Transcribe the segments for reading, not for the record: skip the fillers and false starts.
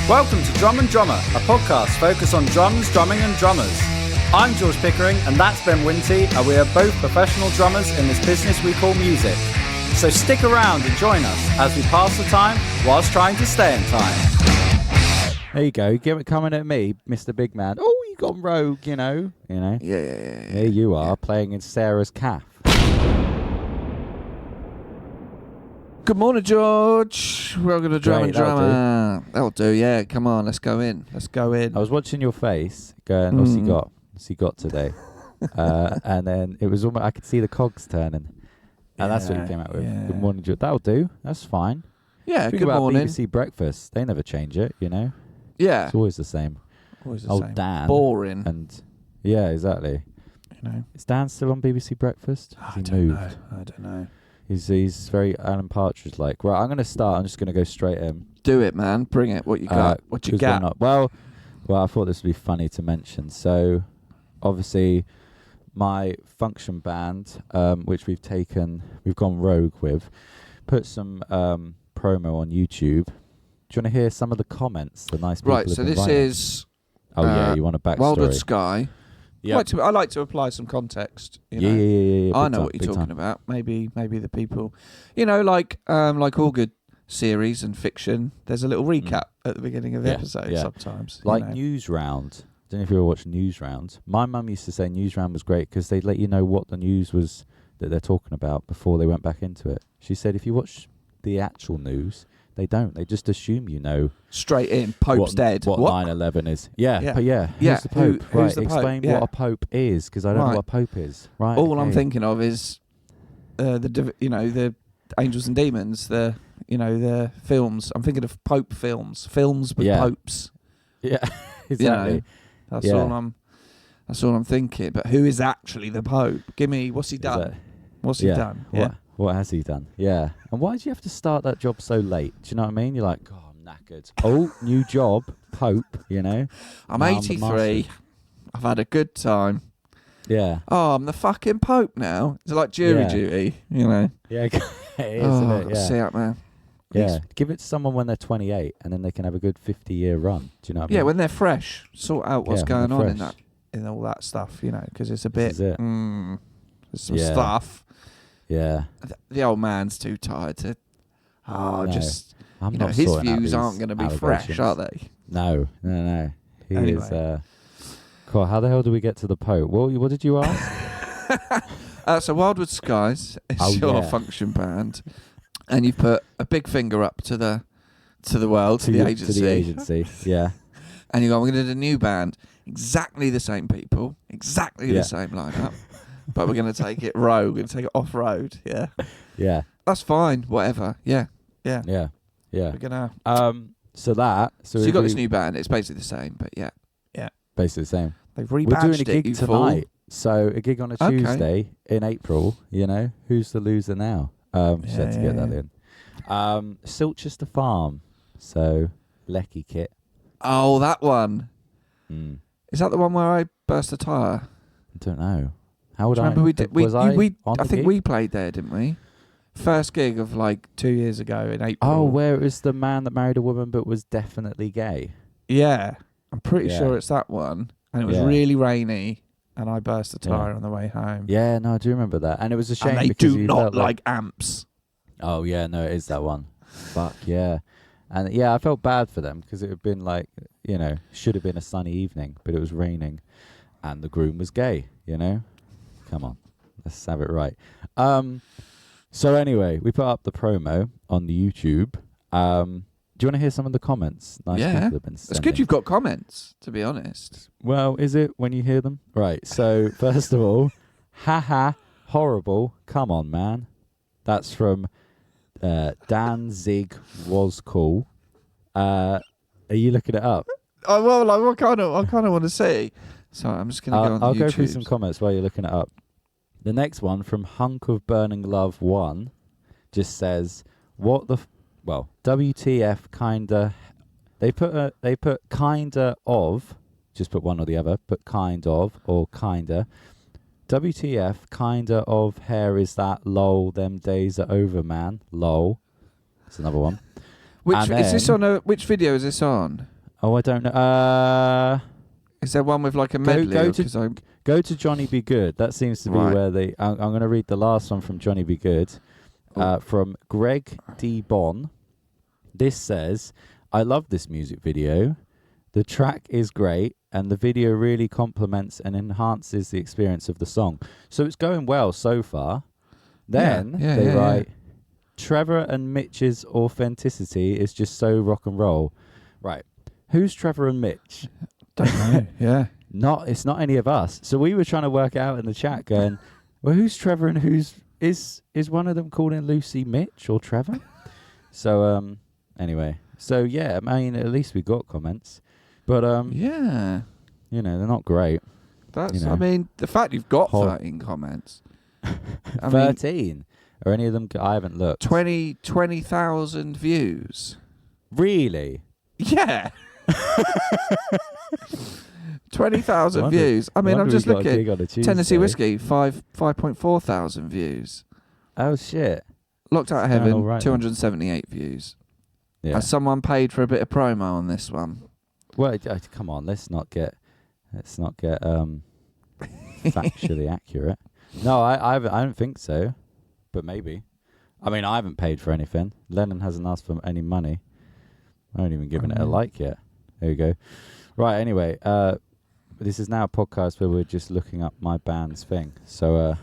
Welcome to Drum and Drummer, a podcast focused on drums, drumming and drummers. I'm George Pickering and that's Ben Winty, and we are both professional drummers in this business we call music. So stick around and join us as we pass the time whilst trying to stay in time. There you go, coming at me, Mr. Big Man. Oh, you gone rogue, you know. Yeah. Here you are, playing in Sarah's calf. Good morning, George. Welcome to Drum and Drummer. That'll do, yeah. Come on, let's go in. I was watching your face, going, what's he got? What's he got today? And then it was almost, I could see the cogs turning. And that's what you came out with. Yeah. Good morning, George. That'll do. That's fine. Yeah, Think good about morning. BBC Breakfast. They never change it, you know? Yeah. It's always the same. Always the Old same. Dan. Boring. And yeah, exactly. You know. Is Dan still on BBC Breakfast? I Has he moved? I don't know. He's very Alan Partridge-like. Right, I'm going to start. I'm just going to go straight in. Do it, man. Bring it. What you got? What you 'cause we're got? not- Well, I thought this would be funny to mention. So, obviously, my function band, which we've gone rogue with, put some promo on YouTube. Do you want to hear some of the comments? The nice people. Right, so have been this writing? is Oh yeah, you want a backstory? Wildwood Sky. Yeah. I like to apply some context. You know? Yeah. I big know time, what you're big talking time. about. Maybe the people, you know, like all good series and fiction. There's a little recap at the beginning of the episode sometimes. Like you know. News Round. I don't know if you ever watched News Round. My mum used to say News Round was great because they'd let you know what the news was that they're talking about before they went back into it. She said if you watch the actual news, they don't. They just assume you know. Straight in, Pope's dead. What 9/11 is. Yeah. But Yeah. who's the Pope? Who's the Pope? Explain Yeah. what a Pope is, because I don't know what a Pope is. Right. All I'm thinking of is the Angels and Demons, the films. I'm thinking of Pope films with popes. Yeah, exactly. You know, that's all I'm thinking. But who is actually the Pope? Give me, what's he done? What's he done? What has he done? Yeah. And why did you have to start that job so late? Do you know what I mean? You're like, oh, I'm knackered. Oh, new job, Pope, you know? I'm 83. I've had a good time. Yeah. Oh, I'm the fucking Pope now. It's like jury duty, you know? Yeah, it is, Oh, isn't it? Yeah. see out, man. Yeah. Give it to someone when they're 28 and then they can have a good 50-year run. Do you know what I mean? Yeah, when they're fresh. Sort out what's going on fresh. in all that stuff, you know, because it's a bit... This is it. There's some stuff. Yeah. The old man's too tired to... No, just... I'm you know, not his sorting out views these aren't going to be fresh, allegations. are they? No. He Anyway. is... Cool. How the hell do we get to the Pope? What did you ask? So Wildwood Skies is your function band, and you put a big finger up to the world, to the agency. To the agency, yeah. And you go, we're going to do a new band, exactly the same people, exactly the same lineup, but we're going to take it rogue, we're going to take it off-road, yeah? Yeah. That's fine, whatever, yeah. Yeah. We're going to... So you got this new band, it's basically the same, but yeah. Basically the same. They've We're rebadged doing a it, gig you tonight. So a gig on a Tuesday in April, you know. Who's the loser now? Just had to get that in. Silchester Farm. So Lecky kit. Oh, that one. Mm. Is that the one where I burst a tyre? I don't know. How would I? Remember we did. I think gig? we played there, didn't we? First gig of like 2 years ago in April. Oh, where it was the man that married a woman but was definitely gay. Yeah, I'm pretty sure it's that one. And it was really rainy, and I burst a tyre on the way home. Yeah, no, I do remember that. And it was a shame and they because do you not felt like amps. Oh yeah, no, it is that one. Fuck yeah. And I felt bad for them because it had been like, you know, should have been a sunny evening, but it was raining, and the groom was gay. You know, come on, let's have it right. So anyway, we put up the promo on the YouTube. Do you want to hear some of the comments? Nice people have been sending. It's good you've got comments, to be honest. Well, is it when you hear them? Right. So first of all, haha, horrible. Come on, man. That's from Dan Zig was cool. Are you looking it up? I kind of want to see. So I'm just going to go on I'll YouTube. go through some comments while you're looking it up. The next one from Hunk of Burning Love 1 just says, "What the WTF kinda." They put kinda of. Just put one or the other. Put kind of or kinda. WTF kinda of hair is that? Lol. Them days are over, man. Lol. That's another one. Which video is this on? Oh, I don't know. Is there one with like a medley? Go to Johnny Be Good. That seems to be where they... I'm going to read the last one from Johnny Be Good. From Greg D. Bon. This says, I love this music video. The track is great, and the video really complements and enhances the experience of the song. So it's going well so far. Then they write, Trevor and Mitch's authenticity is just so rock and roll. Right. Who's Trevor and Mitch? Don't know. Yeah. It's not any of us. So we were trying to work out in the chat going, well, who's Trevor and is one of them calling Lucy Mitch or Trevor? So, anyway. So, yeah, I mean, at least we got comments. But, yeah. You know, they're not great. That's, you know. I mean, the fact you've got 13 comments. 13? Are any of them, I haven't looked. 20,000 views. Really? Yeah. 20,000 views. I mean, I'm just looking. Tennessee Whiskey, 5.4 thousand views. Oh, shit. Locked Out of Heaven, right 278 views. Yeah. Has someone paid for a bit of promo on this one? Well, come on, let's not get factually accurate. No, I don't think so, but maybe. I mean, I haven't paid for anything. Lennon hasn't asked for any money. I haven't even given it a like yet. There you go. Right, anyway, this is now a podcast where we're just looking up my band's thing. So,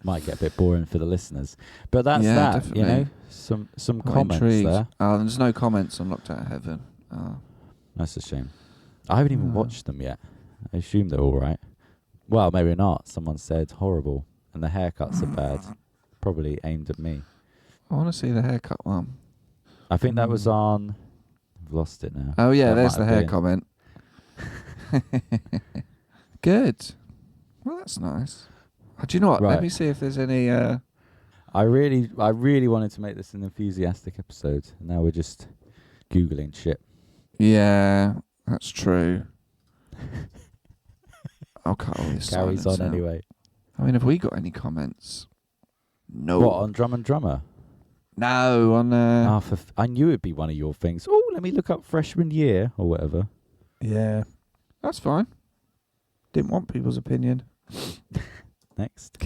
might get a bit boring for the listeners. But that's that, definitely. You know? Some comments intrigued. There. There's no comments on Locked Out of Heaven. That's a shame. I haven't even watched them yet. I assume they're all right. Well, maybe not. Someone said horrible. And the haircuts are bad. Probably aimed at me. I want to see the haircut one. I think that was on... I've lost it now. Oh, yeah, there's the hair comment. Good. Well, that's nice. Do you know what? Right. Let me see if there's any... I really wanted to make this an enthusiastic episode. And now we're just Googling shit. Yeah, that's true. I'll cut all this Carries on out. anyway. I mean, have we got any comments? No. What, on Drum and Drummer? No, on... I knew it'd be one of your things. Oh, let me look up freshman year or whatever. Yeah. That's fine. Didn't want people's opinion. Next.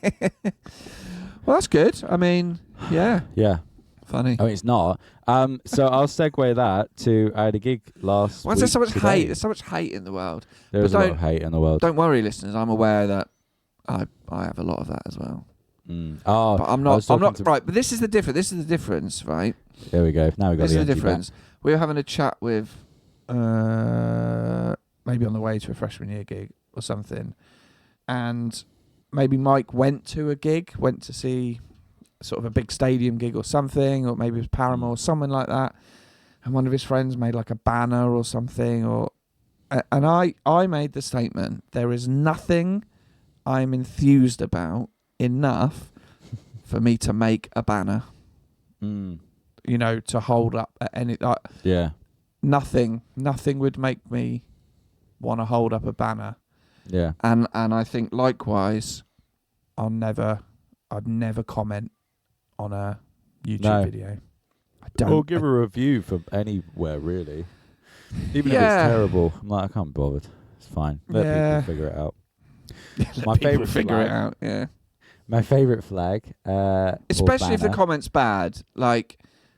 Well, that's good. I mean, yeah. Yeah. Funny. Oh, it's not. So I'll segue that to I had a gig last week. Why is there so much today. hate? There's so much hate in the world. There is a lot of hate in the world. Don't worry, listeners. I'm aware that I have a lot of that as well. Oh, but I'm not right. But this is the difference. This is the difference, right? There we go. Now we got this is the difference. We were having a chat with maybe on the way to a freshman year gig or something, and maybe Mike went to see sort of a big stadium gig or something, or maybe it was Paramore or something like that, and one of his friends made like a banner or something, and I made the statement, there is nothing I'm enthused about enough for me to make a banner, you know, to hold up at any nothing would make me want to hold up a banner. Yeah. And I think likewise I'd never comment on a YouTube video. I don't. Or give a review from anywhere, really. Even if it's terrible, I'm like, I can't be bothered. It's fine. Let people figure it out. My favourite figure it out. Yeah. My favourite flag, especially if the comment's bad, like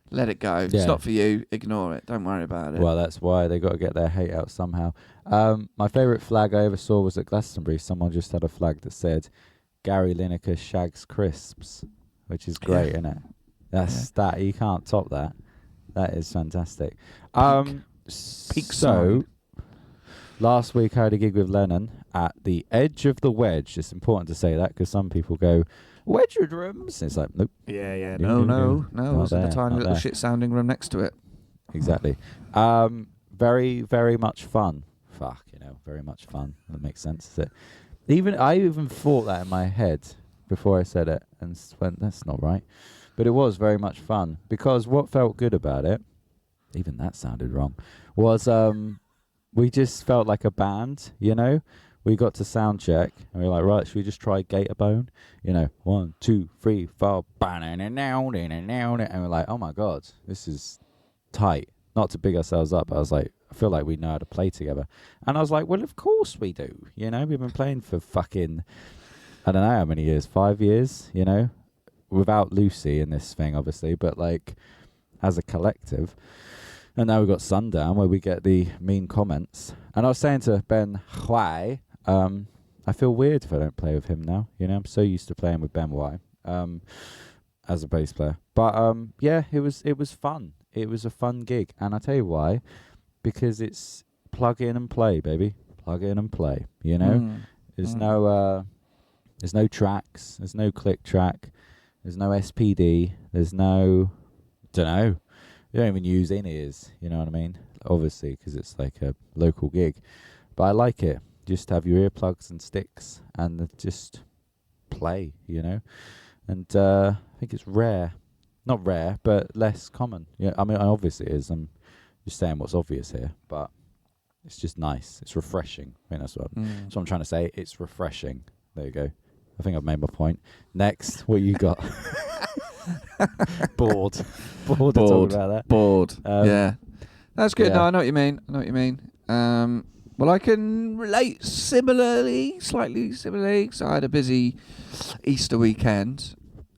let it go. Yeah. It's not for you. Ignore it. Don't worry about it. Well, that's why they got to get their hate out somehow. My favourite flag I ever saw was at Glastonbury. Someone just had a flag that said Gary Lineker shags crisps, which is great, isn't it? That's that. You can't top that. That is fantastic. Peak so, last week I had a gig with Lennon at the edge of the wedge. It's important to say that because some people go, wedge rooms. It's like, nope. Yeah. No. It was in the tiny little shit-sounding room next to it. Exactly. Very, very much fun. Very much fun. That makes sense, does it? I even thought that in my head before I said it and went, that's not right. But it was very much fun because what felt good about it, even that sounded wrong, was we just felt like a band, you know? We got to sound check and we were like, right, should we just try Gator Bone? 1, 2, 3, 4, and we're like, oh my God, this is tight. not to big ourselves up, but I was like, I feel like we know how to play together. And I was like, well, of course we do. You know, we've been playing for fucking, I don't know how many years, 5 years, you know, without Lucy in this thing, obviously, but like as a collective. And now we've got Sundown where we get the mean comments. And I was saying to Ben, why? I feel weird if I don't play with him now. You know, I'm so used to playing with Ben Y as a bass player. But yeah, it was fun. It was a fun gig. And I tell you why. Because it's plug in and play, baby. Plug in and play. You know? There's no tracks. There's no click track. There's no SPD. There's no, don't know. You don't even use in-ears, you know what I mean? Obviously, because it's like a local gig. But I like it. Just have your earplugs and sticks and just play, you know? And I think it's rare. Not rare, but less common. Yeah, I mean, obviously it is. I'm just saying what's obvious here. But it's just nice. It's refreshing. I think that's what I'm trying to say. It's refreshing. There you go. I think I've made my point. Next, what you got? Bored of talking about that. Bored. Yeah, that's good. Yeah. No, I know what you mean. Well, I can relate slightly similarly. So I had a busy Easter weekend.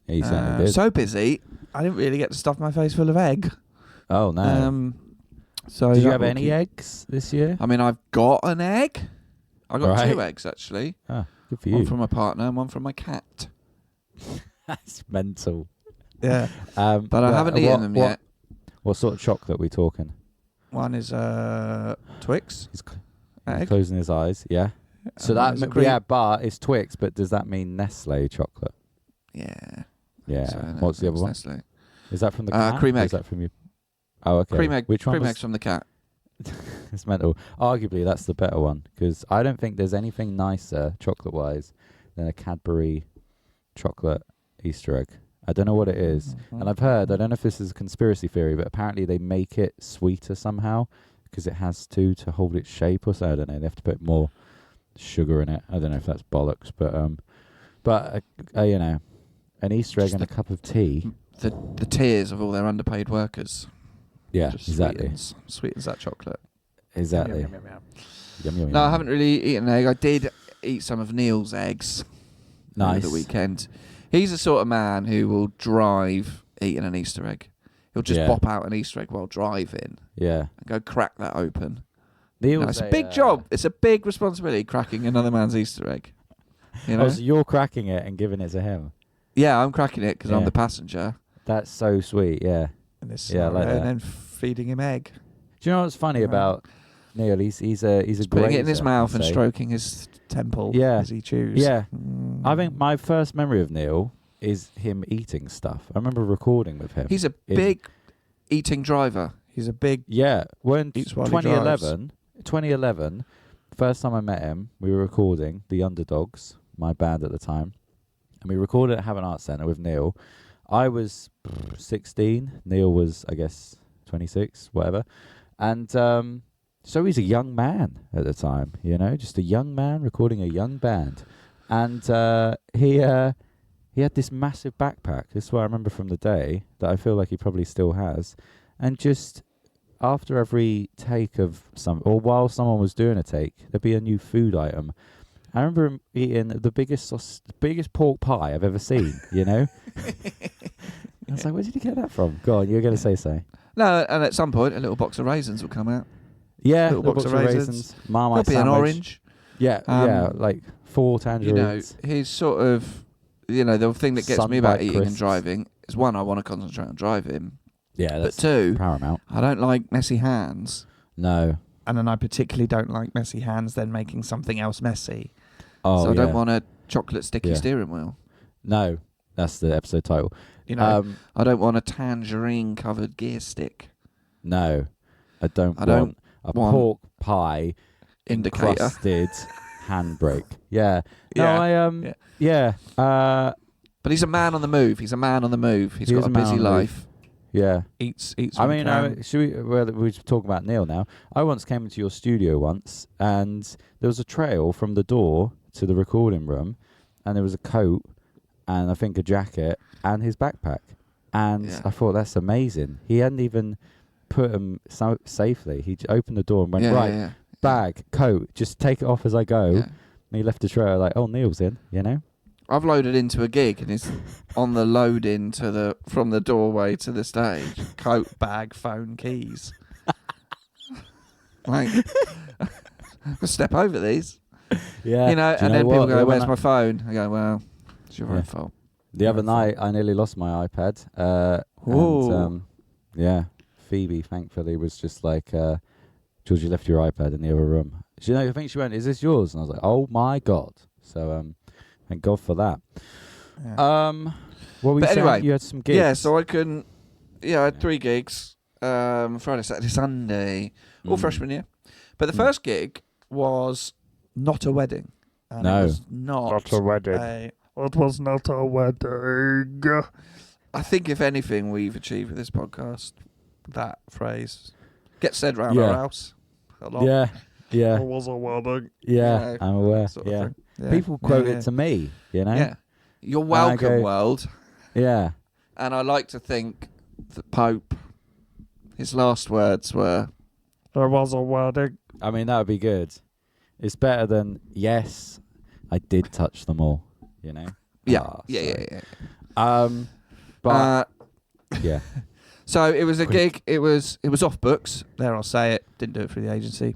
Yeah, you certainly did. So busy, I didn't really get to stuff my face full of egg. Oh no. So did you have any eggs this year? I mean, I've got an egg. I got Right. 2 eggs actually. Ah, good for you. One from my partner and one from my cat. That's mental. Yeah. But I haven't eaten them yet. What sort of chocolate are we talking? One is Twix. He's Egg. closing his eyes. Yeah. So one is a cream. but it's Twix. But does that mean Nestle chocolate? Yeah. Yeah. So, What's the other one? Nestle. Is that from the cat? Cream or egg. Is that from you? Oh, okay. Cream egg. Which one? Cream Was eggs from the cat. it's mental. Arguably, that's the better one because I don't think there's anything nicer chocolate-wise than a Cadbury chocolate Easter egg. I don't know what it is. And I've heard, I don't know if this is a conspiracy theory, but apparently they make it sweeter somehow because it has to hold its shape or so. I don't know. They have to put more sugar in it. I don't know if that's bollocks, but you know, an Easter egg Just and a cup of tea. The tears of all their underpaid workers. Yeah, Just exactly. Sweetens that chocolate. Exactly. Yum, yum, yum, yum. Yum, yum, No, yum. I haven't really eaten an egg. I did eat some of Neil's eggs over Nice. the weekend. He's the sort of man who will drive eating an Easter egg. He'll just bop out an Easter egg while driving Yeah. and go crack that open. Neil's No, it's a big job. It's a big responsibility cracking another man's Easter egg. You know? Oh, so you're cracking it and giving it to him. Yeah, I'm cracking it because I'm Yeah. the passenger. That's so sweet. Yeah. Yeah, I like that. And then feeding him egg. Do you know what's funny about Neil? He's a Putting it in his grazer, mouth I'd and say. stroking his temple Yeah. as he chews. Yeah. I think my first memory of Neil is him eating stuff. I remember recording with him. He's a big eating driver. He's a big... Yeah. When Eats while he 2011, first time I met him, we were recording The Underdogs, my band at the time. And we recorded at Have an Art Centre with Neil. I was 16. Neil was, I guess, 26, whatever. And so he's a young man at the time, you know, just a young man recording a young band. And he had this massive backpack. This is what I remember from the day that I feel like he probably still has. And just after every take of or while someone was doing a take, there'd be a new food item. I remember him eating the biggest pork pie I've ever seen, you know? I was like, where did he get that from? Go on, you're going to say so. No, and at some point, a little box of raisins will come out. Yeah, Little box of raisins. Marmite There'll be an sandwich. orange. Yeah, yeah, like 4 tangerines. You know, his sort of... You know, the thing that gets me about Sunbite eating and crisps. driving is, one, I want to concentrate on driving. Yeah, But that's 2, paramount. I don't like messy hands. No. And then I particularly don't like messy hands then making something else messy. Oh, So I yeah. don't want a chocolate sticky Yeah. steering wheel. No, that's the episode title. You know, I don't want a tangerine covered gear stick. No, I don't want a pork pie indicator. encrusted handbrake. Yeah. No, Yeah. yeah. But he's a man on the move. He's a man on the move. He's He is got a a man busy on the life. Yeah. Eats. I when he mean, can. should we? Well, we should talk about Neil now. I once came into your studio once, and there was a trail from the door to the recording room, and there was a coat, and I think a jacket, and his backpack. And Yeah. I thought that's amazing. He hadn't even put them safely. He opened the door and went, yeah. bag, coat, just take it off as I go. Yeah. And he left the tray like, oh, Neil's in, you know? I've loaded into a gig and it's on the load in from the doorway to the stage. Coat, bag, phone, keys. Like, step over these. Yeah. You know, and then people go, where's my phone? I go, well, it's your own fault. The other night, I nearly lost my iPad. And, Phoebe, thankfully, was just like, George, you left your iPad in the other room. I think she went, is this yours? And I was like, oh my God. So, thank God for that. Yeah. What were you saying? Anyway, You had some gigs. Yeah, so I had 3 gigs. Friday, Saturday, Sunday, all freshman year. But the first gig was not a wedding. And No. It was not a wedding. It was not a wedding. I think, if anything, we've achieved with this podcast, that phrase gets said round our house a lot. Yeah. It was a wedding. Yeah, I'm aware. Sort of Yeah. thing. Yeah. People quote it to me, you know? Yeah. You're welcome, world. Yeah. And I like to think the Pope, his last words were, There was a wedding. I mean, that would be good. It's better than, yes, I did touch them all, you know? yeah. But, yeah. So it was a gig. It was off books. There, I'll say it. Didn't do it for the agency.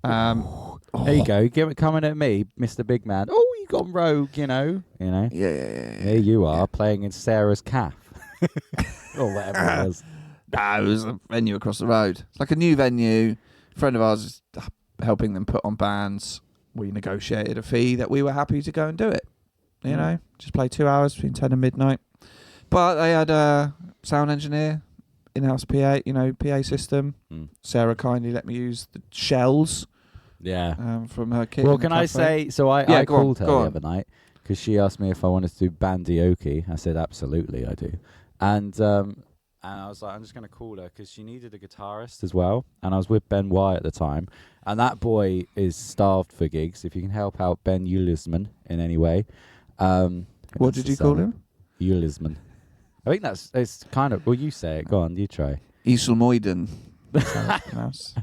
There you go. Coming at me, Mr. Big Man. Oh, you gone rogue, you know? Yeah. Here you are, playing in Sarah's calf. Or whatever it was. No, it was a venue across the road. It's like a new venue. A friend of ours is helping them put on bands. We negotiated a fee that we were happy to go and do it. You know, just play 2 hours between 10 and midnight. But they had a sound engineer, in-house PA, PA system. Sarah kindly let me use the shells. Yeah. From her kit. Well, can I say, so I called her the on. other night because she asked me if I wanted to do bandioki. I said, absolutely, I do. And I was like, I'm just going to call her because she needed a guitarist as well. And I was with Ben Y at the time. And that boy is starved for gigs. If you can help out Ben Ulisman in any way. What did you call him? Ulisman. I think it's kind of, well, you say it. Go on, you try. Iselmoiden.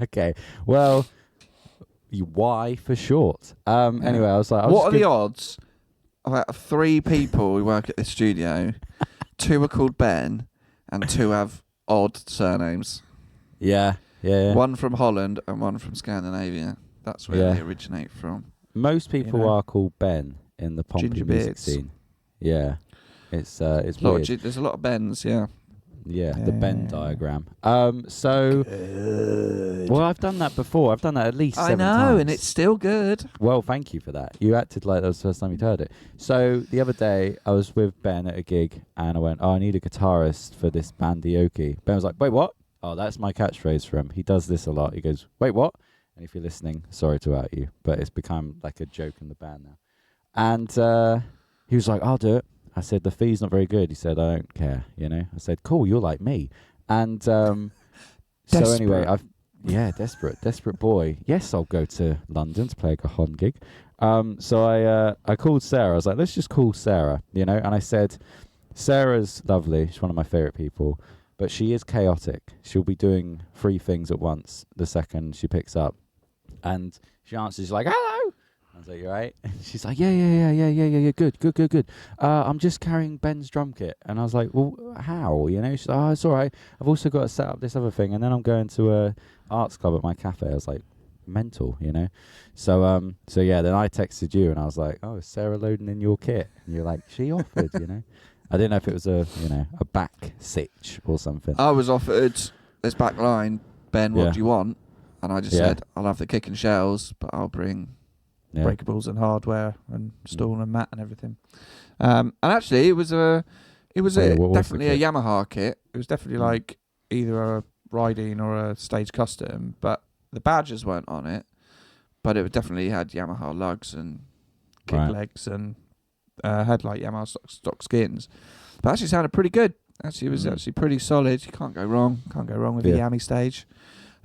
Okay. Well, Y for short. Anyway, I was like, what are the odds of 3 people who work at this studio? 2 are called Ben and 2 have odd surnames. Yeah. One from Holland and one from Scandinavia. That's where they originate from. Most people are called Ben in the Pompey music scene. Yeah. It's weird. There's a lot of Bens, yeah. Yeah, the Venn diagram. So, well, I've done that before. I've done that at least 7 times. I know, and it's still good. Well, thank you for that. You acted like that was the first time you'd heard it. So, the other day, I was with Ben at a gig, and I went, I need a guitarist for this bandioki. Ben was like, wait, what? Oh, that's my catchphrase for him. He does this a lot. He goes, wait, what? And if you're listening, sorry to out you, but it's become like a joke in the band now. And he was like, I'll do it. I said, the fee's not very good. He said, I don't care, I said, cool, you're like me. And so anyway, desperate boy. Yes, I'll go to London to play a Cajon gig. So I called Sarah. I was like, let's just call Sarah, and I said, Sarah's lovely. She's one of my favourite people, but she is chaotic. She'll be doing 3 things at once the second she picks up. And she answers, she's like, hello. I was like, you right? And she's like, yeah, good. I'm just carrying Ben's drum kit. And I was like, well, how? She's like, oh, it's all right. I've also got to set up this other thing. And then I'm going to a arts club at my cafe. I was like, mental, So, then I texted you and I was like, oh, is Sarah loading in your kit? And you're like, she offered, I didn't know if it was a back sitch or something. I was offered this back line, Ben, what do you want? And I just said, I'll have the kick and shells, but I'll bring breakables and hardware and stool and mat and everything. And actually, it was definitely a Yamaha kit. It was definitely like either a riding or a stage custom, but the badges weren't on it. But it definitely had Yamaha lugs and kick legs and had like Yamaha stock skins. But actually sounded pretty good. Actually, it was actually pretty solid. You can't go wrong. Can't go wrong with a Yami stage.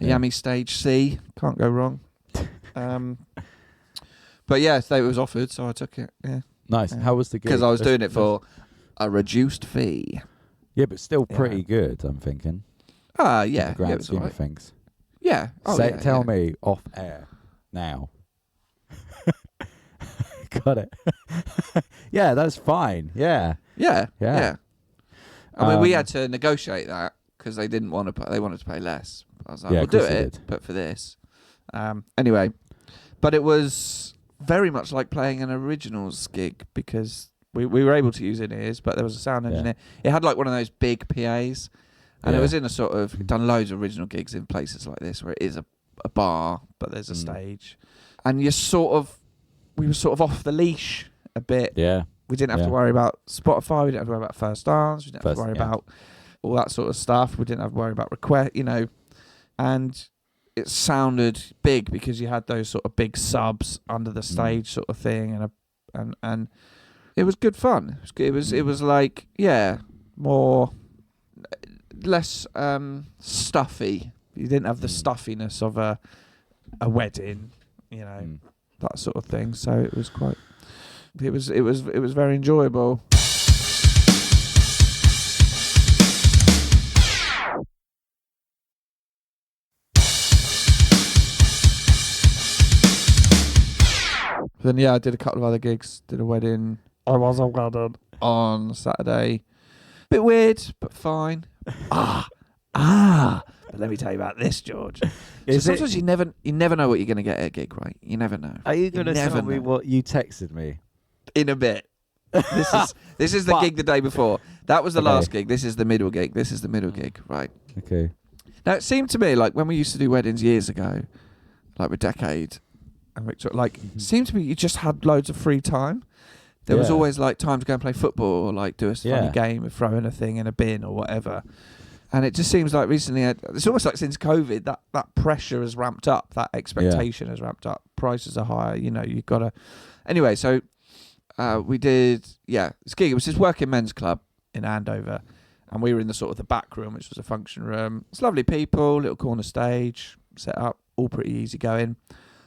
A Yami stage C. Can't go wrong. But yeah, it was offered, so I took it. Yeah. Nice. How was the gig? Because I was doing it for a reduced fee. Yeah, but still pretty good, I'm thinking. Yeah. in the Yeah, grand it was scheme alright. of things. Yeah. Oh, yeah, Tell yeah. me off air now. Got it. Yeah, that's fine. Yeah. Yeah. Yeah. Yeah. I mean, we Um, had to negotiate that because they didn't want to pay. They wanted to pay less. I was like, Yeah, we'll of do course they it, did. but for this. Anyway, but it was very much like playing an originals gig because we were able to use in-ears, but there was a sound Yeah. engineer. It had like one of those big PAs, and it Yeah. was in a sort of, done loads of original gigs in places like this where it is a bar, but there's a stage. And we were sort of off the leash a bit. Yeah. We didn't have Yeah. to worry about Spotify. We didn't have to worry about first dance. We didn't have First- to worry yeah. about all that sort of stuff. We didn't have to worry about request, and it sounded big because you had those sort of big subs under the stage sort of thing, and it was good fun. It was like, yeah, less stuffy. You didn't have the stuffiness of a wedding, that sort of thing. So it was quite. It was very enjoyable. Then I did a couple of other gigs. Did a wedding I was a wedding. on Saturday. Bit weird, but fine. But let me tell you about this, George. Sometimes you never know what you're going to get at a gig, right? You never know. Are you going to never tell me know. what you texted me? In a bit. This is the gig the day before. That was the Okay. last gig. This is the middle gig. This is the middle gig, right? Okay. Now it seemed to me like when we used to do weddings years ago, like with Decade and Victor, like seemed to me you just had loads of free time. There was Yeah. always like time to go and play football or like do a funny Yeah. game of throwing a thing in a bin or whatever. And it just seems like recently, it's almost like since COVID, that pressure has ramped up, that expectation has ramped up, prices are higher, you've got to. Anyway, so we did, this gig. It was this working men's club in Andover, and we were in the sort of the back room, which was a function room. It's lovely people, little corner stage, set up, all pretty easy going.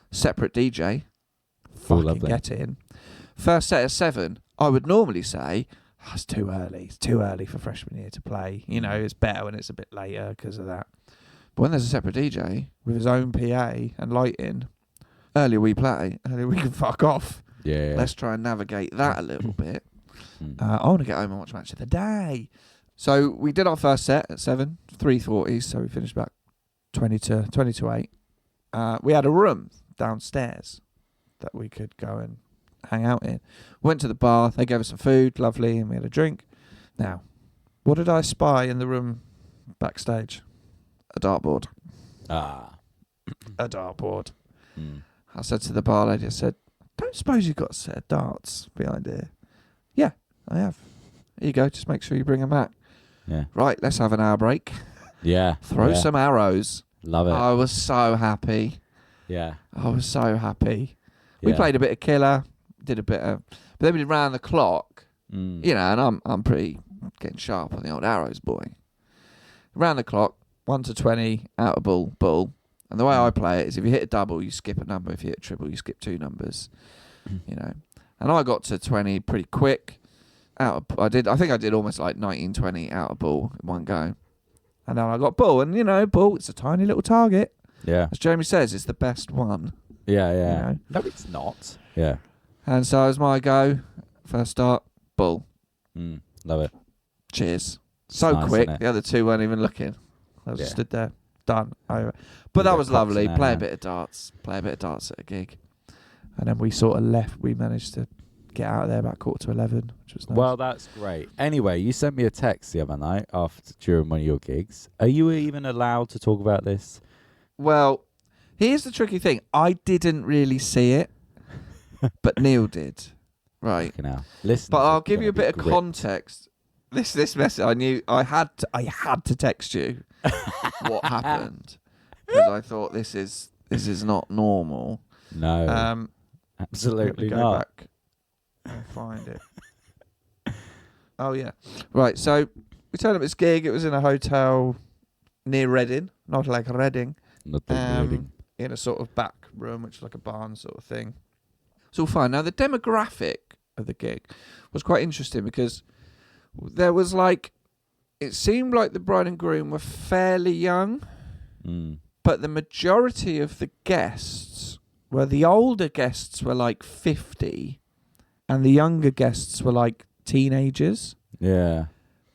Separate DJ, fucking lovely. get in. First set at 7, I would normally say, it's too early. It's too early for freshman year to play. It's better when it's a bit later because of that. But when there's a separate DJ with his own PA and lighting, earlier we play, earlier we can fuck off. Yeah. Let's try and navigate that a little bit. Mm. I want to get home and watch Match of the Day. So we did our first set at 7, 3:40s, so we finished about 20 to 8. We had a room downstairs that we could go and hang out in. Went to the bar, they gave us some food, lovely, and we had a drink. Now, what did I spy in the room backstage? A dartboard. Ah. A dartboard. Mm. I said to the bar lady, I said, don't suppose you've got a set of darts behind here? Yeah, I have. Here you go, just make sure you bring them back. Yeah. Right, let's have an hour break. Yeah. Throw yeah. some arrows. Love it. I was so happy. Yeah. I was so happy. We Yeah. played a bit of Killer, did a bit of, but then we did round the clock, Mm. and I'm pretty getting sharp on the old arrows, boy. Round the clock, 1 to 20, out of bull. And the way I play it is if you hit a double, you skip a number. If you hit a triple, you skip 2 numbers. And I got to 20 pretty quick. I think I did almost like 19, 20 out of bull in one go. And then I got bull, and bull, it's a tiny little target. Yeah. As Jeremy says, it's the best one. Yeah. Yeah. You know? No, it's not. Yeah. And so it was my go. First start, bull. Mm. Love it. Cheers. So nice, quick, isn't it? the other 2 weren't even looking. I just Yeah. stood there, done, over. But You that got was cocks lovely. in their Play a hand. bit of darts at a gig. And then we sort of left. We managed to get out of there about 10:45, which was nice. Well, that's great. Anyway, you sent me a text the other night during one of your gigs. Are you even allowed to talk about this? Well, here's the tricky thing. I didn't really see it, but Neil did. Right. Fucking hell. Listen. But I'll give you a bit of context. This message, I knew I had to text you what happened because I thought this is not normal. No. Let me Absolutely go not. back and find it. Oh yeah, right. So we told him it's gig. It was in a hotel near Reading, not like Reading, Not the reading. in a sort of back room, which is like a barn sort of thing. It's all fine. Now the demographic of the gig was quite interesting because there was like it seemed like the bride and groom were fairly young, but the majority of the guests were the older guests were like 50 and the younger guests were like teenagers. Yeah.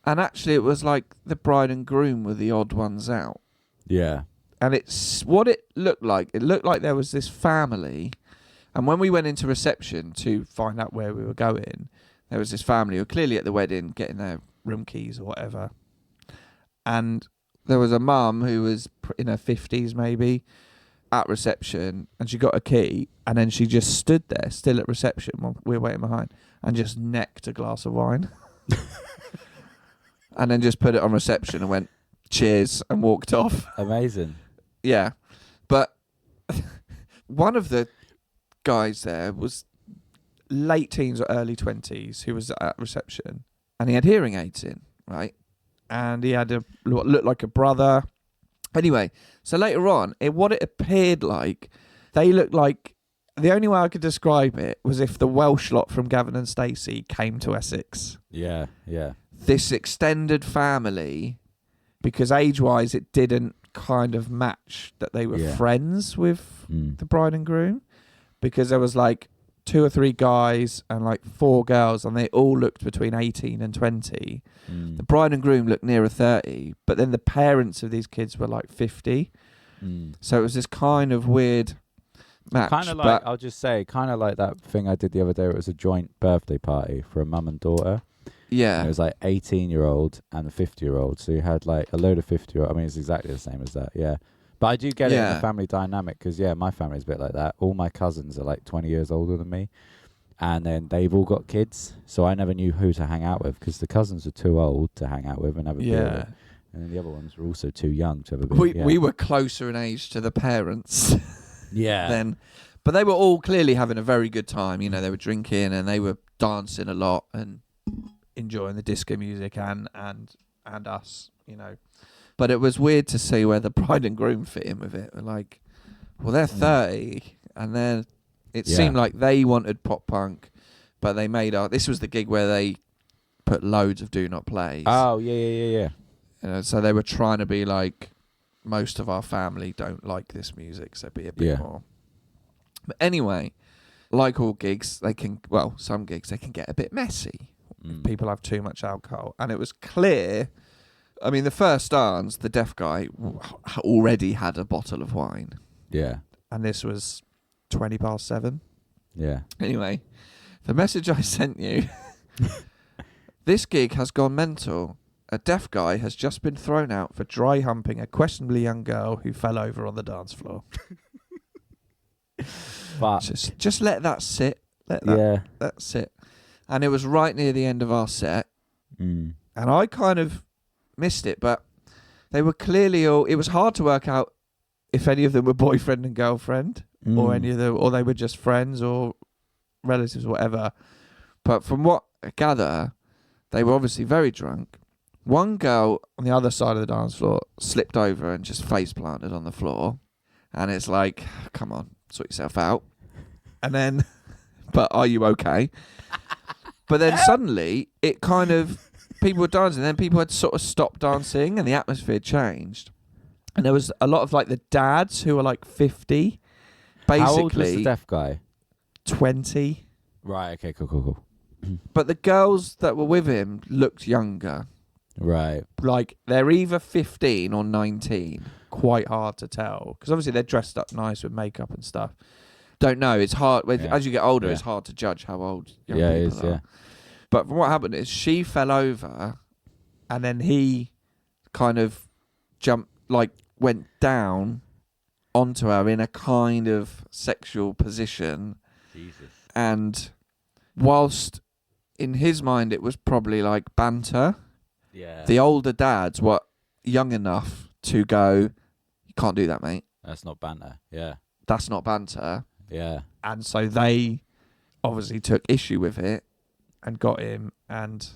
And actually it was like the bride and groom were the odd ones out. Yeah. And it's what it looked like. It looked like there was this family. And when we went into reception to find out where we were going, there was this family who were clearly at the wedding getting their room keys or whatever. And there was a mum who was in her 50s maybe at reception, and she got a key, and then she just stood there still at reception while we were waiting behind and just necked a glass of wine. And then just put it on reception and went, cheers, and walked off. Amazing. Yeah. But one of the guys there was late teens or early 20s who was at reception, and he had hearing aids in, right? And he had what looked like a brother. Anyway, so later on, what it appeared like, they looked like, the only way I could describe it was if the Welsh lot from Gavin and Stacey came to Essex. Yeah, yeah. This extended family, because age-wise it didn't kind of match that they were friends with the bride and groom, because there was like 2 or 3 guys and like 4 girls, and they all looked between 18 and 20. The bride and groom looked nearer 30, but then the parents of these kids were like 50. So it was this kind of weird match. Kind of like, I'll just say, kind of like that thing I did the other day. It was a joint birthday party for a mum and daughter. Yeah. And it was like 18-year-old and a 50-year-old. So you had like a load of 50-year-old. I mean, it's exactly the same as that. Yeah. But I do get it in the family dynamic because, my family's a bit like that. All my cousins are like 20 years older than me. And then they've all got kids. So I never knew who to hang out with because the cousins are too old to hang out with and have a beer with. And then the other ones were also too young to have a beer. We were closer in age to the parents. Yeah. Then, but they were all clearly having a very good time. You know, they were drinking and they were dancing a lot and enjoying the disco music and us, you know. But it was weird to see where the bride and groom fit in with it. Like, well, they're 30, and then it seemed like they wanted pop punk, but they made this was the gig where they put loads of Do Not Plays. Oh, yeah. You know, so they were trying to be like, most of our family don't like this music, so be a bit more. But anyway, like all gigs, some gigs, they can get a bit messy. People have too much alcohol. And it was clear, I mean, the first dance, the deaf guy already had a bottle of wine. Yeah. And this was 7:20. Yeah. Anyway, the message I sent you, this gig has gone mental. A deaf guy has just been thrown out for dry humping a questionably young girl who fell over on the dance floor. But just let that sit. Let that sit. And it was right near the end of our set. And I kind of missed it, but they were clearly all... It was hard to work out if any of them were boyfriend and girlfriend or any of them, or they were just friends or relatives or whatever. But from what I gather, they were obviously very drunk. One girl on the other side of the dance floor slipped over and just face planted on the floor. And it's like, come on, sort yourself out. And then, but are you okay? But then suddenly, it kind of, people were dancing, and then people had sort of stopped dancing, and the atmosphere changed. And there was a lot of like the dads who were like 50. Basically, how old was the deaf guy? 20. Right, okay, cool. But the girls that were with him looked younger. Right. Like, they're either 15 or 19. Quite hard to tell. Because obviously they're dressed up nice with makeup and stuff. Don't know. It's hard. As you get older, it's hard to judge how old young people are. But what happened is she fell over and then he kind of went down onto her in a kind of sexual position. Jesus. And whilst in his mind it was probably like banter, the older dads were young enough to go, you can't do that, mate. That's not banter. Yeah. That's not banter. Yeah. And so they obviously took issue with it and got him and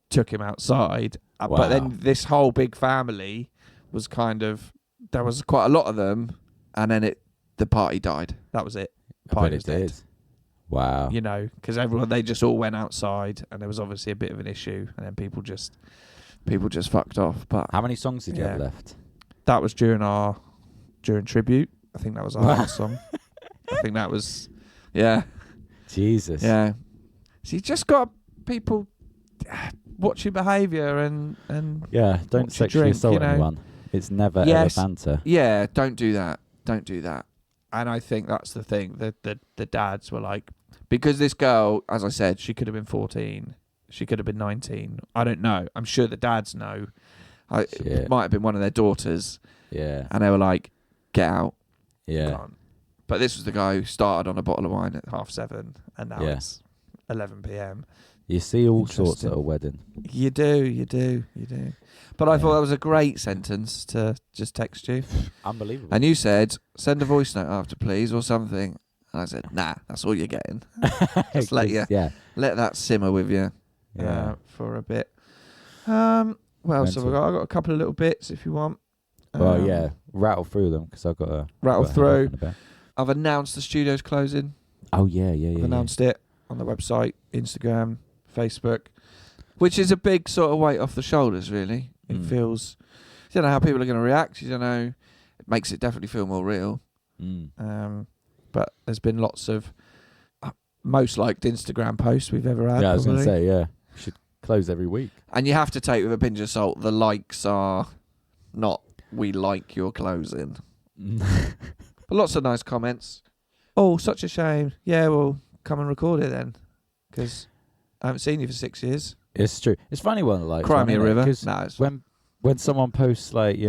took him outside. Wow. But then this whole big family was kind of, there was quite a lot of them, and then the party died. That was it. Party was dead. Wow. You know, because they just all went outside, and there was obviously a bit of an issue, and then people just people just fucked off. But How many songs did you have Yeah. left? that was during tribute. I think that was our last song. I think that was, yeah. Jesus. Yeah. So you just got people watch your behaviour and Yeah, don't Watch your sexually drink, assault you know. anyone. It's never Yes. ever banter. yeah, don't do that. Don't do that. And I think that's the thing. The dads were like, because this girl, as I said, she could have been 14. She could have been 19. I don't know. I'm sure the dads know. It Shit. might have been one of their daughters. Yeah. And they were like, get out. Yeah. Can't. But this was the guy who started on a bottle of wine at 7:30, and now Yeah. it's 11 p.m. You see all sorts Interesting. at a wedding. You do. But I Yeah. thought that was a great sentence to just text you. Unbelievable. And you said, send a voice note after, please, or something. And I said, nah, that's all you're getting. Just let you. Yeah. Let that simmer with you Yeah. for a bit. What else have I Mental. got? I've got a couple of little bits if you want. Well, yeah. Rattle through them because I've got to Rattle through. In a bit. I've announced the studio's closing. Oh yeah. I've announced it on the website, Instagram, Facebook, which is a big sort of weight off the shoulders, really. It feels, you don't know how people are going to react. You don't know. It makes it definitely feel more real. But there's been lots of most liked Instagram posts we've ever had. Yeah, I was going to probably. say, yeah. Should close every week. And you have to take with a pinch of salt. The likes are not, we like your closing. But lots of nice comments. Oh, such a shame. Yeah, well, come and record it then. Because I haven't seen you for 6 years. It's true. It's funny one like Cry me a river. because No, it's when someone posts like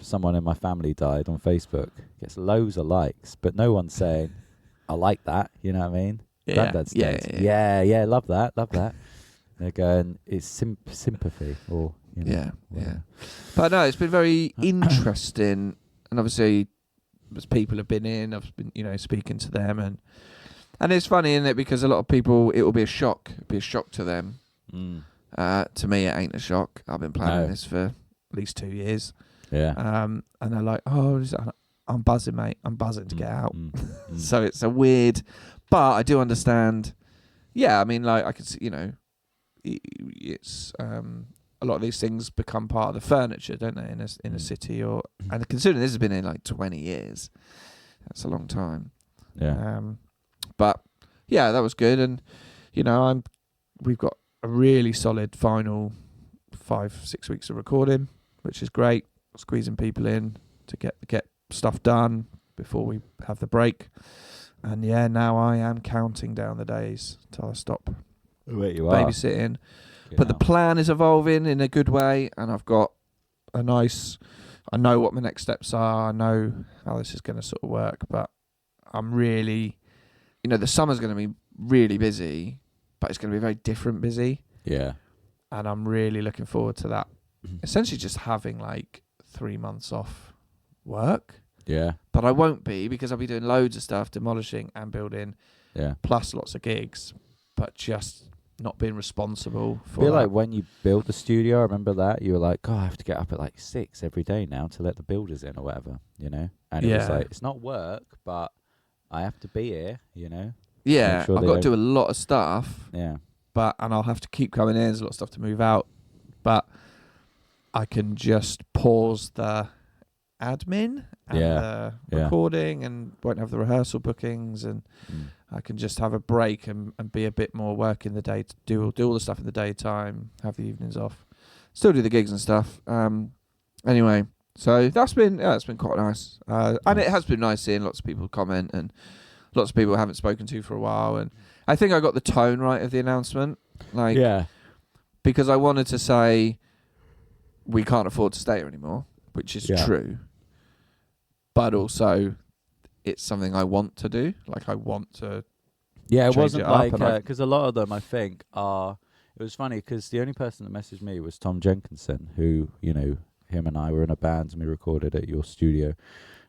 someone in my family died on Facebook, gets loads of likes, but no one's saying I like that. You know what I mean? Granddad's dead. Yeah, love that. They're going, it's sympathy or Yeah. whatever. But no, it's been very interesting. And obviously, as people have been in, I've been, speaking to them. And it's funny, isn't it? Because a lot of people, it will be a shock. It'll be a shock to them. To me, it ain't a shock. I've been planning this for at least 2 years. Yeah. And they're like, oh, I'm buzzing, mate. I'm buzzing to get out. So it's a weird, but I do understand. Yeah, I mean, like I could see, it's a lot of these things become part of the furniture, don't they, in a city and considering this has been in like 20 years, that's a long time. Yeah. But yeah, that was good, and we've got a really solid final 5-6 weeks of recording, which is great. Squeezing people in to get stuff done before we have the break. And yeah, now I am counting down the days till I stop Wait, you are. babysitting. But the plan is evolving in a good way, and I've got I know what my next steps are. I know how this is going to sort of work, but I'm really, the summer's going to be really busy, but it's going to be very different busy. Yeah. And I'm really looking forward to that. Essentially just having like 3 months off work. Yeah. But I won't be, because I'll be doing loads of stuff, demolishing and building, Yeah. plus lots of gigs, but just not being responsible for feel that. like when you built the studio, I remember that you were like, "God, I have to get up at like 6 every day now to let the builders in or whatever," And it was like, it's not work, but I have to be here, Yeah, Make sure I've they got to don't- do a lot of stuff, Yeah. and I'll have to keep coming in. There's a lot of stuff to move out, but I can just pause the admin and the recording, and won't have the rehearsal bookings, and I can just have a break and be a bit more work in the day, to do all the stuff in the daytime, have the evenings off, still do the gigs and stuff. Anyway, so that's been quite nice, and it has been nice seeing lots of people comment, and lots of people I haven't spoken to for a while, and I think I got the tone right of the announcement, because I wanted to say we can't afford to stay here anymore, which is true, but also it's something I want to do. Like, I want to. Yeah, it change wasn't it up, like and because a lot of them, I think, are. It was funny because the only person that messaged me was Tom Jenkinson, who him and I were in a band and we recorded at your studio,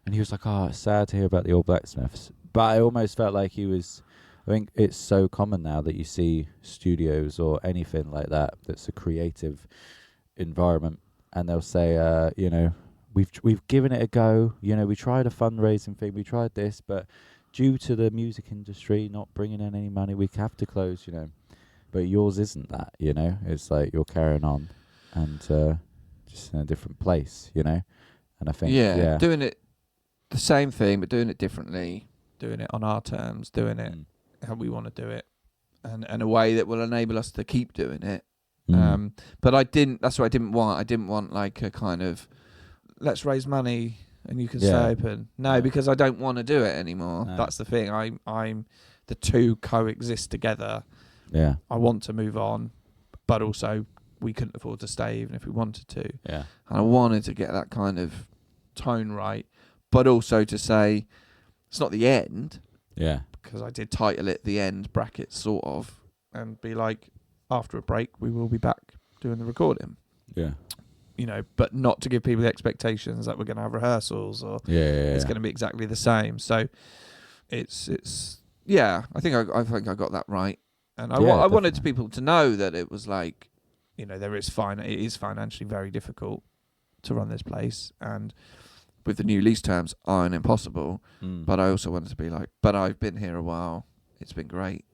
and he was like, "Oh, it's sad to hear about the Old Blacksmiths," but I almost felt like he was. I think it's so common now that you see studios or anything like that that's a creative environment, and they'll say, we've given it a go. We tried a fundraising thing, we tried this, but due to the music industry not bringing in any money, we have to close. but yours isn't that, you know. It's like you're carrying on and just in a different place, you know. And I think doing it the same thing but doing it differently, doing it on our terms, doing it how we want to do it, and a way that will enable us to keep doing it. But that's what I didn't want. I didn't want like a kind of let's raise money and you can stay open. No, because I don't want to do it anymore. No. That's the thing. I'm the two coexist together. Yeah. I want to move on, but also we couldn't afford to stay even if we wanted to. Yeah. And I wanted to get that kind of tone right, but also to say it's not the end. Yeah. Because I did title it the end brackets sort of, and be like, after a break we will be back doing the recording. Yeah. You know, but not to give people the expectations that we're going to have rehearsals or it's going to be exactly the same. So it's I think I got that right, and I wanted people to know that it was like, you know, it is financially very difficult to run this place, and with the new lease terms aren't impossible. But I also wanted to be like, but I've been here a while. It's been great.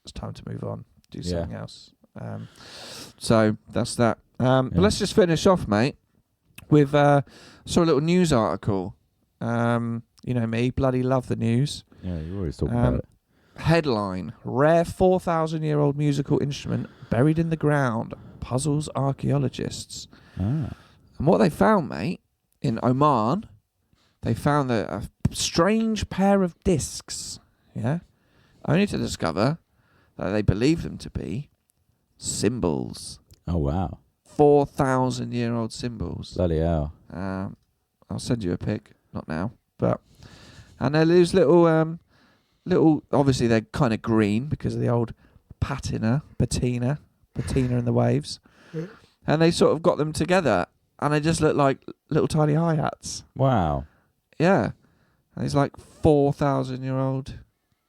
It's time to move on, do something else. So that's that. But let's just finish off, mate, with saw a little news article. You know me, bloody love the news. Yeah, you always talk about it. Headline: Rare 4,000-year-old musical instrument buried in the ground puzzles archaeologists. And what they found, mate, in Oman, they found a strange pair of discs. Yeah, only to discover that they believe them to be cymbals. Oh wow! 4,000-year-old cymbals. Bloody hell! I'll send you a pic. Not now, but and they're these little. Obviously they're kind of green because of the old patina and the waves, and they sort of got them together, and they just look like little tiny hi-hats. Wow. Yeah, and it's like 4,000-year-old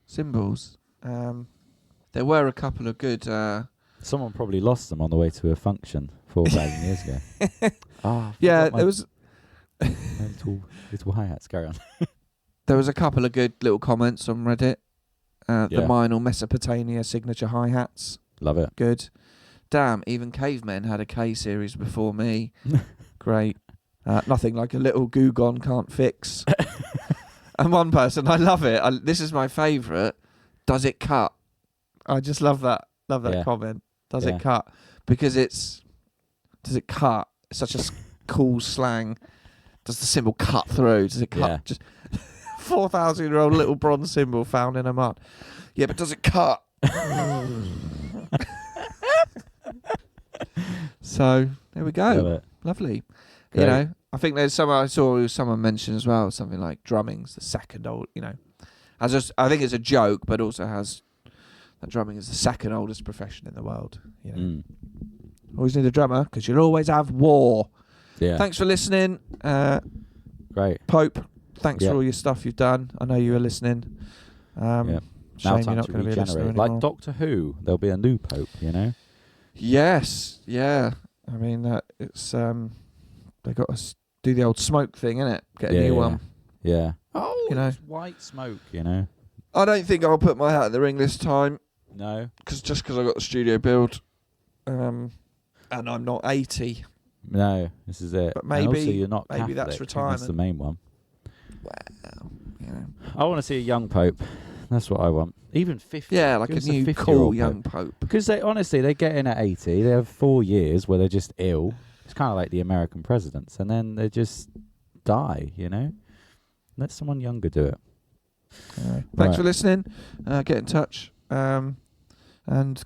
cymbals. There were a couple of good. Someone probably lost them on the way to a function 4,000 years ago. Yeah, there was little hi-hats. Carry on. There was a couple of good little comments on Reddit. The Minor Mesopotamia signature hi-hats. Love it. Good. Damn, even cavemen had a K series before me. Great. Nothing like a little Gugon can't fix. And one person, I love it. This is my favourite. Does it cut? I just love that. Love that comment. Does it cut? Because does it cut? It's such a cool slang. Does the cymbal cut through? Does it cut? Yeah. Just 4,000-year-old little bronze cymbal found in a mud. Yeah, but does it cut? So there we go. Lovely. Great. You know, I think there's I saw someone mention as well something like drumming's the second old. You know, I think it's a joke, but also has that drumming is the second oldest profession in the world. You know, always need a drummer because you'll always have war. Yeah. Thanks for listening. Great. Pope, thanks for all your stuff you've done. I know you were listening. Now shame time you're not to going to be a listener regenerate. anymore. Like Doctor Who, there'll be a new Pope, you know? Yes, yeah. I mean, it's they got to do the old smoke thing, innit? Get a new one. Yeah. Oh, you know, white smoke, you know? I don't think I'll put my hat in the ring this time. No. Because I got the studio build. And I'm not 80. No, this is it. But maybe, and also you're not maybe Catholic. that's retirement. That's the main one. Well, you know. I want to see a young Pope. That's what I want. Even 50. Yeah, like a new cool young Pope. Because they get in at 80. They have 4 years where they're just ill. It's kind of like the American presidents. And then they just die, you know? Let someone younger do it. Anyway, thanks for listening. Get in touch. And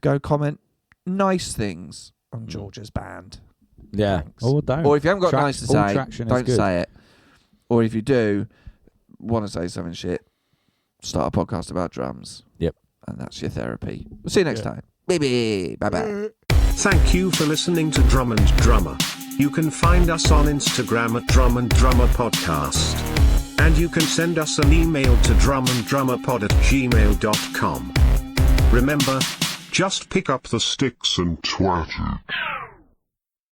go comment nice things on George's band. Yeah. Thanks. Or don't. Or if you haven't got nice to say, don't good. say it. Or if you do want to say something shit, start a podcast about drums. Yep. And that's your therapy. We'll see you next time. Bye bye. Thank you for listening to Drum and Drummer. You can find us on Instagram at Drum and Drummer Podcast. And you can send us an email to drumanddrummerpod@gmail.com. Remember, just pick up the sticks and twat it.